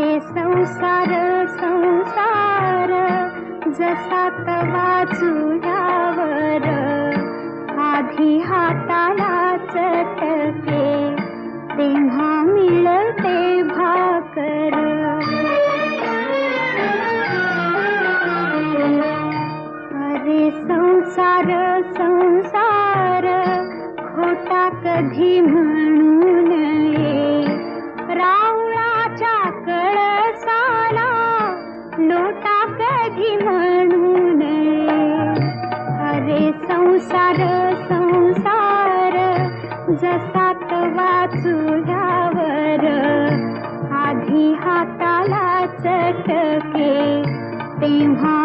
अरे संसार संसार जसा तवा चुल्यावर, आधी हाताला चटके तेव्हा मिळते भाकर. अरे संसार संसार खोटा कधी म्हणू नये, रावळाच्या कळसाला लोटा कधी म्हणू नये. अरे संसार संसार जसा तवा चुल्यावर, आधी हाताला चटके तेव्हा